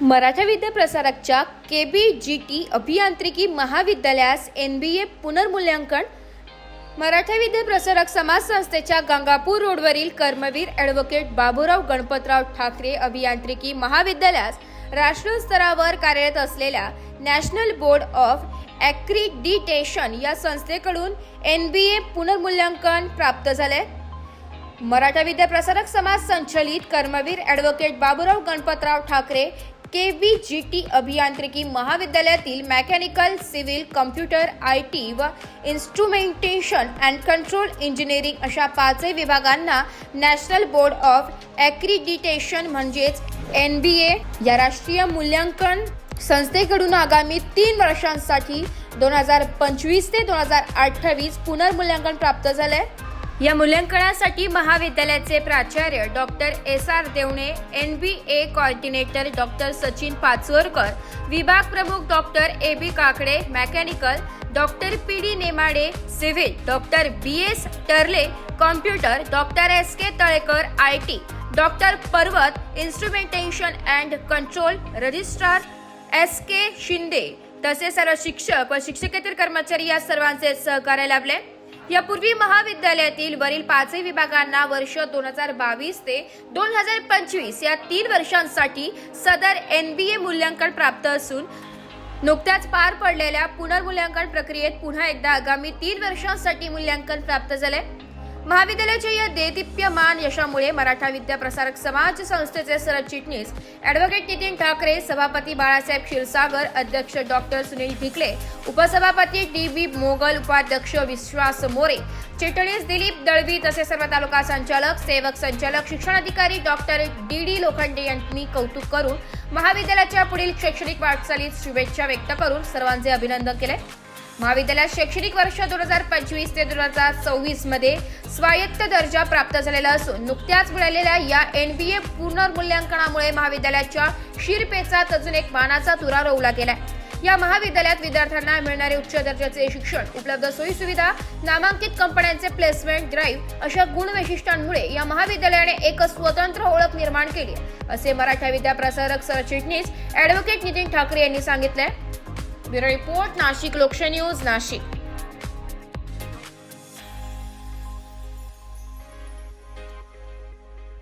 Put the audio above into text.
Maratha विद्याप्रसारकच्या KBGT अभियांत्रिकी महाविद्यालयास NBA पुनर्मूल्यांकन. मराठा विद्याप्रसारक समाज संस्थेच्या गंगापूर रोडवरील कर्मवीर ॲडव्होकेट बाबूराव गणपतराव ठाकरे अभियांत्रिकी महाविद्यालयास राष्ट्रीय स्तरावर कार्यरत असलेल्या नॅशनल बोर्ड ऑफ ॲक्रिडिटेशन या संस्थेकडून NBA पुनर्मूल्यांकन प्राप्त झाले. मराठा विद्याप्रसारक समाज संचलित कर्मवीर ॲडव्होकेट बाबूराव गणपतराव ठाकरे KBGT अभियांत्रिकी महाविद्यालयातील मेकॅनिकल, सिव्हिल, कम्प्युटर, IT व इन्स्ट्रुमेंटेशन अँड कंट्रोल इंजिनिअरिंग अशा पाचही विभागांना नॅशनल बोर्ड ऑफ ॲक्रिडिटेशन म्हणजेच NBA या राष्ट्रीय मूल्यांकन संस्थेकडून आगामी 3 वर्षांसाठी 2025 ते 2028 पुनर्मूल्यांकन प्राप्त झाले. या मूल्यांकनासाठी महाविद्यालयाचे प्राचार्य doctor SR Devane, NBA coordinator doctor Sachin Pachwarkar, विभाग प्रमुख doctor AB Kakade mechanical, doctor PD Nemade civil, doctor BS Tarle computer, doctor SK Talekar IT, doctor Parvat instrumentation and control, registrar SK Shinde तसेच सर्व शिक्षक व शिक्षकेतर कर्मचारी या सर्वांचे सहकार्य लाभले. यापूर्वी महाविद्यालयातील वरील पाचही विभागांना वर्ष 2022 ते 2025 या 3 वर्षांसाठी सदर NBA मूल्यांकन प्राप्त असून नुकत्याच पार पडलेल्या पुनर्मूल्यांकन प्रक्रियेत पुन्हा एकदा आगामी 3 वर्षांसाठी मूल्यांकन प्राप्त झाले. महाविद्यालयाच्या या देदीप्यमान यशामुळे मराठा विद्याप्रसारक समाज संस्थेचे सरचिटणीस ॲडव्होकेट नितीन ठाकरे, सभापती बाळासाहेब क्षीरसागर, अध्यक्ष डॉक्टर सुनील भिकले, उपसभापती DB मोगल, उपाध्यक्ष विश्वास मोरे, चिटणीस दिलीप दळवी तसेच सर्व तालुका संचालक, सेवक संचालक, शिक्षणाधिकारी डॉक्टर DD लोखंडे यांनी कौतुक करून महाविद्यालयाच्या पुढील शैक्षणिक वाटचालीस शुभेच्छा व्यक्त करून सर्वांचे अभिनंदन केले. महाविद्यालयात शैक्षणिक वर्ष 2025 ते 2026 मध्ये स्वायत्त दर्जा प्राप्त झालेला असून नुकत्याच मिळालेल्या या NBA पुनर्मूल्यांकनामुळे महाविद्यालयाच्या शिरपेचात अजून एक मानाचा तुरा रोवला गेलाय. या महाविद्यालयात विद्यार्थ्यांना मिळणारे उच्च दर्जाचे शिक्षण, उपलब्ध सोयीसुविधा, नामांकित कंपन्यांचे प्लेसमेंट ड्राईव्ह अशा गुणवैशिष्ट्यांमुळे या महाविद्यालयाने एक स्वतंत्र ओळख निर्माण केली असे मराठा विद्याप्रसारक सरचिटणीस ॲडव्होकेट नितीन ठाकरे यांनी सांगितले. ब्युरो रिपोर्ट, नाशिक लोकशाही न्यूज, नाशिक.